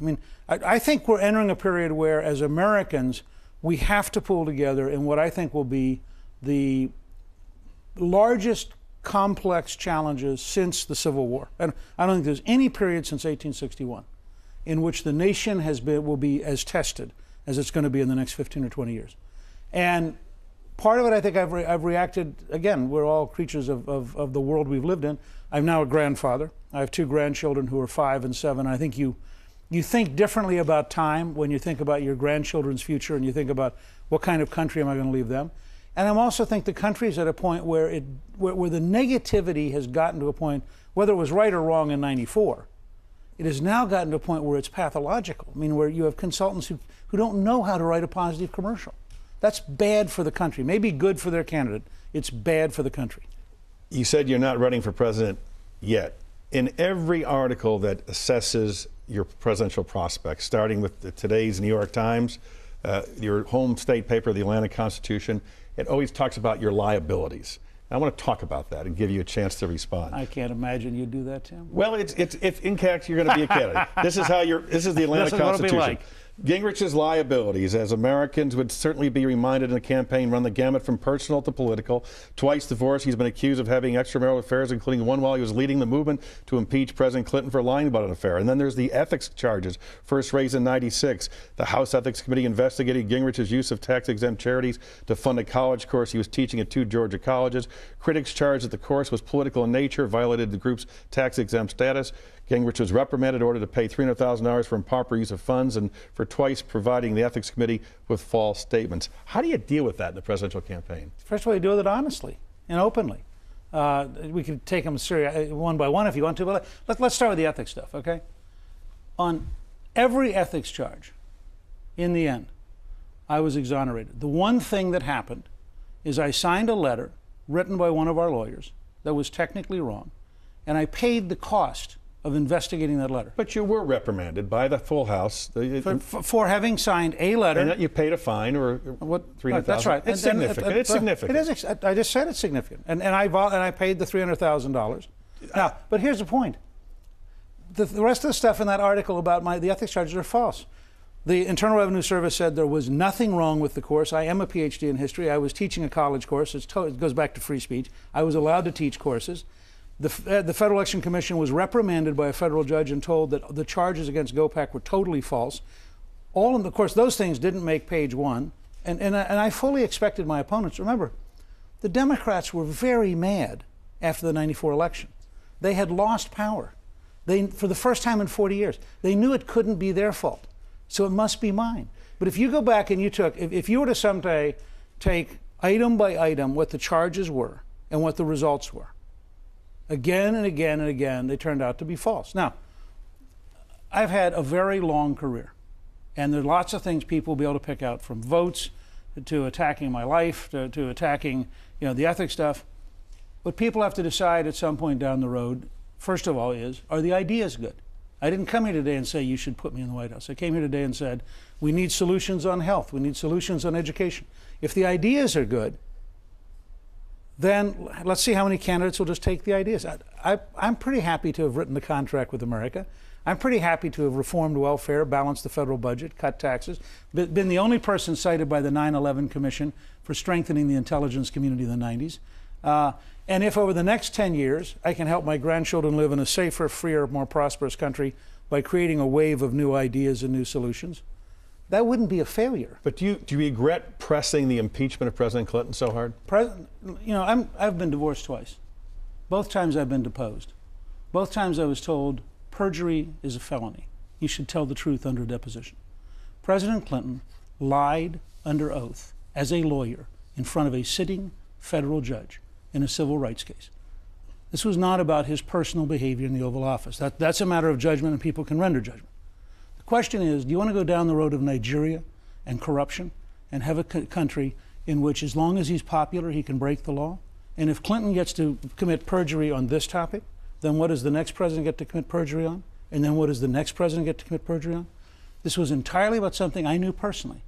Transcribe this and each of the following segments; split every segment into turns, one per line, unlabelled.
I mean, I think we're entering a period where, as Americans, we have to pull together in what I think will be the largest complex challenges since the Civil War. And I don't think there's any period since 1861 in which the nation will be as tested as it's going to be in the next 15 or 20 years. And part of it, I think I've reacted, again, we're all creatures of the world we've lived in. I'm now a grandfather. I have two grandchildren who are 5 and 7. I think you think differently about time when you think about your grandchildren's future and you think about what kind of country am I going to leave them. And I also think the country is at a point where the negativity has gotten to a point, whether it was right or wrong in '94, it has now gotten to a point where it's pathological. I mean, where you have consultants who don't know how to write a positive commercial. That's bad for the country. Maybe good for their candidate. It's bad for the country.
You said you're not running for president yet. In every article that assesses your presidential prospects, starting with today's New York Times, your home state paper, the Atlanta Constitution, it always talks about your liabilities. I want to talk about that and give you a chance to respond.
I can't imagine you'd do that, Tim.
Well, if in case you're going to be a candidate, this is the Atlanta Constitution.
Like.
Gingrich's liabilities, as Americans would certainly be reminded in the campaign, run the gamut from personal to political. Twice divorced, he's been accused of having extramarital affairs, including one while he was leading the movement to impeach President Clinton for lying about an affair. And then there's the ethics charges, first raised in '96. The House Ethics Committee investigated Gingrich's use of tax-exempt charities to fund a college course he was teaching at 2 Georgia colleges. Critics charged that the course was political in nature, violated the group's tax-exempt status. Gingrich was reprimanded, ordered to pay $300,000 for improper use of funds and for twice providing the Ethics Committee with false statements. How do you deal with that in the presidential campaign?
First of all, you deal with it honestly and openly. We could take them serious one by one if you want to, but let's start with the ethics stuff, okay? On every ethics charge, in the end, I was exonerated. The one thing that happened is I signed a letter written by one of our lawyers that was technically wrong, and I paid the cost of investigating that letter.
But you were reprimanded by the full House.
For having signed a letter.
And that you paid a fine or what? $300,000.
That's right.
It's significant. It's significant.
It is. I just said it's significant. And I paid the $300,000. Now, but here's the point. The rest of the stuff in that article about the ethics charges are false. The Internal Revenue Service said there was nothing wrong with the course. I am a PhD in history. I was teaching a college course. It goes back to free speech. I was allowed to teach courses. The Federal Election Commission was reprimanded by a federal judge and told that the charges against GOPAC were totally false. Of course, those things didn't make page one. And I fully expected my opponents. Remember, the Democrats were very mad after the '94 election. They had lost power. For the first time in 40 years, they knew it couldn't be their fault. So it must be mine. But if you go back and if you were to someday take item by item what the charges were and what the results were, again and again and again, they turned out to be false. Now, I've had a very long career, and there are lots of things people will be able to pick out, from votes to attacking my life to attacking, the ethics stuff. What people have to decide at some point down the road, first of all, are the ideas good? I didn't come here today and say you should put me in the White House. I came here today and said we need solutions on health, we need solutions on education. If the ideas are good, then let's see how many candidates will just take the ideas. I'm pretty happy to have written the contract with America. I'm pretty happy to have reformed welfare, balanced the federal budget, cut taxes, been the only person cited by the 9/11 Commission for strengthening the intelligence community in the '90s. And if over the next 10 years I can help my grandchildren live in a safer, freer, more prosperous country by creating a wave of new ideas and new solutions, that wouldn't be a failure.
But do you regret pressing the impeachment of President Clinton so hard?
I've been divorced twice. Both times I've been deposed. Both times I was told perjury is a felony. You should tell the truth under deposition. President Clinton lied under oath as a lawyer in front of a sitting federal judge in a civil rights case. This was not about his personal behavior in the Oval Office. That's a matter of judgment, and people can render judgment. The question is, do you want to go down the road of Nigeria and corruption and have a country in which, as long as he's popular, he can break the law? And if Clinton gets to commit perjury on this topic, then what does the next president get to commit perjury on? And then what does the next president get to commit perjury on? This was entirely about something I knew personally.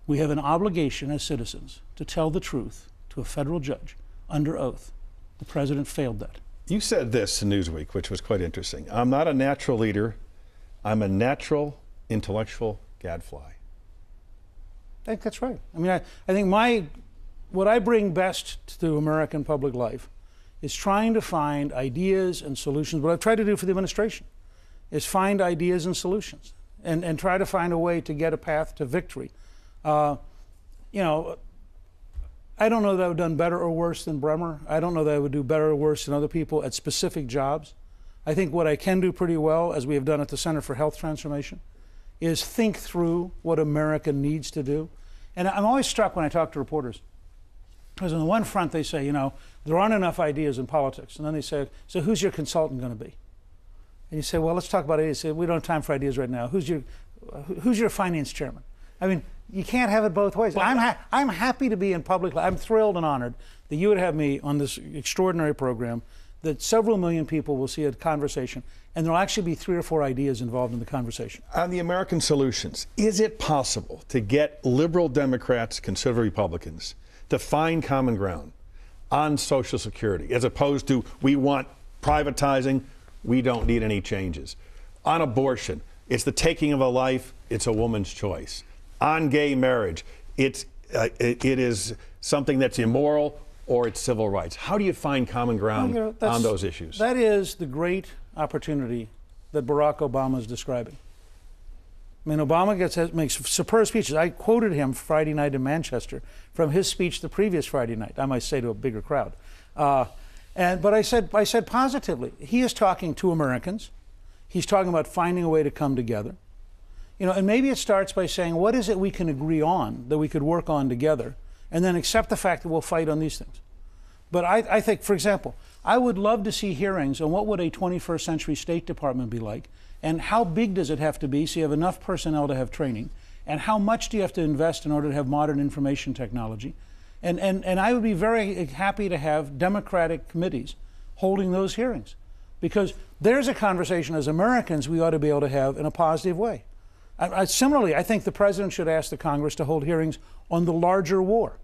We have an obligation as citizens to tell the truth to a federal judge under oath. The president failed that.
You said this in Newsweek, which was quite interesting. I'm not a natural leader. I'm a natural intellectual gadfly.
I think that's right. I mean, I think what I bring best to American public life is trying to find ideas and solutions. What I've tried to do for the administration is find ideas and solutions and try to find a way to get a path to victory. You know, I don't know that I would have done better or worse than Bremer. I don't know that I would do better or worse than other people at specific jobs. I think what I can do pretty well, as we have done at the Center for Health Transformation, is think through what America needs to do. And I'm always struck when I talk to reporters, because on the one front they say, you know, there aren't enough ideas in politics. And then they say, so who's your consultant going to be? And you say, well, let's talk about ideas. Say, we don't have time for ideas right now. Who's your finance chairman? I mean, you can't have it both ways. I'm happy to be in public life. I'm thrilled and honored that you would have me on this extraordinary program, that several million people will see a conversation, and there'll actually be 3 or 4 ideas involved in the conversation.
On the American solutions, is it possible to get liberal Democrats, conservative Republicans, to find common ground on Social Security, as opposed to we want privatizing, we don't need any changes? On abortion, it's the taking of a life, it's a woman's choice. On gay marriage, it is something that's immoral, or it's civil rights. How do you find common ground on those issues?
That is the great opportunity that Barack Obama is describing. I mean, Obama makes superb speeches. I quoted him Friday night in Manchester from his speech the previous Friday night, I might say to a bigger crowd. But I said positively, he is talking to Americans. He's talking about finding a way to come together. You know, and maybe it starts by saying, what is it we can agree on that we could work on together? And then accept the fact that we'll fight on these things. But I think, for example, I would love to see hearings on what would a 21st century State Department be like, and how big does it have to be so you have enough personnel to have training, and how much do you have to invest in order to have modern information technology. And I would be very happy to have Democratic committees holding those hearings, because there's a conversation as Americans we ought to be able to have in a positive way. Similarly, I think the president should ask the Congress to hold hearings on the larger war.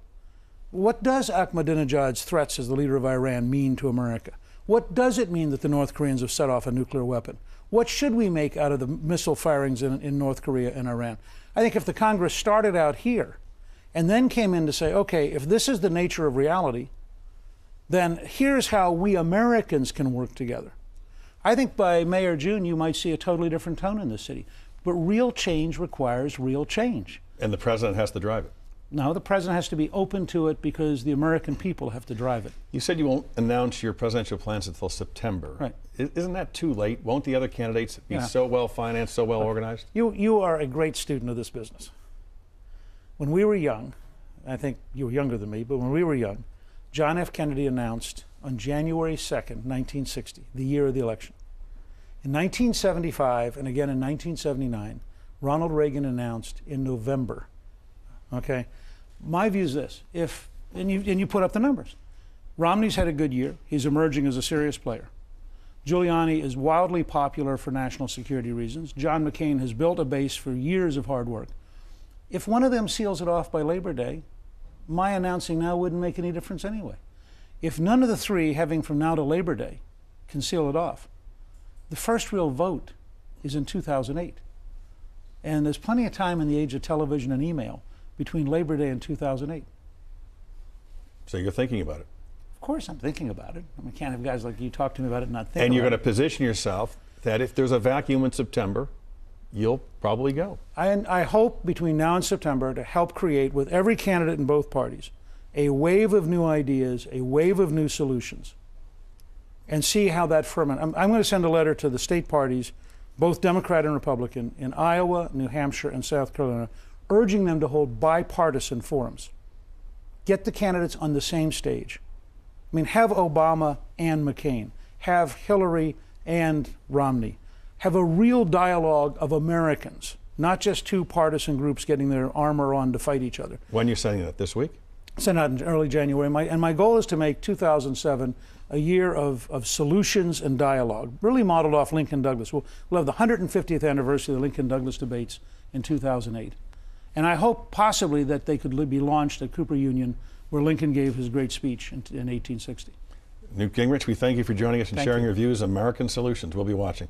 What does Ahmadinejad's threats as the leader of Iran mean to America? What does it mean that the North Koreans have set off a nuclear weapon? What should we make out of the missile firings in North Korea and Iran? I think if the Congress started out here and then came in to say, okay, if this is the nature of reality, then here's how we Americans can work together. I think by May or June you might see a totally different tone in this city. But real change requires real change.
And the president has to drive it.
No, the president has to be open to it because the American people have to drive it.
You said you won't announce your presidential plans until September.
Right.
Isn't that too late? Won't the other candidates be so well financed, so well organized?
You are a great student of this business. When we were young, I think you were younger than me, but when we were young, John F. Kennedy announced on January 2nd, 1960, the year of the election. In 1975 and again in 1979, Ronald Reagan announced in November. Okay, my view is this: and you put up the numbers. Romney's had a good year; he's emerging as a serious player. Giuliani is wildly popular for national security reasons. John McCain has built a base for years of hard work. If one of them seals it off by Labor Day, my announcing now wouldn't make any difference anyway. If none of the three, having from now to Labor Day, can seal it off, the first real vote is in 2008. And there's plenty of time in the age of television and email between Labor Day and 2008.
So you're thinking about it?
Of course I'm thinking about it. I mean, I can't have guys like you talk to me about it and not think about it.
And you're going to position yourself that if there's a vacuum in September, you'll probably go.
I hope between now and September to help create, with every candidate in both parties, a wave of new ideas, a wave of new solutions, and see how that ferment. I'm going to send a letter to the state parties, both Democrat and Republican, in Iowa, New Hampshire, and South Carolina, urging them to hold bipartisan forums. Get the candidates on the same stage. I mean, have Obama and McCain, have Hillary and Romney, have a real dialogue of Americans, not just two partisan groups getting their armor on to fight each other.
When you're sending that, this week?
Send out in early January. My goal is to make 2007 a year of solutions and dialogue, really modeled off Lincoln Douglas. We'll have the 150th anniversary of the Lincoln Douglas debates in 2008. And I hope possibly that they could be launched at Cooper Union, where Lincoln gave his great speech in 1860.
Newt Gingrich, we thank you for joining us and sharing your views. American Solutions. We'll be watching.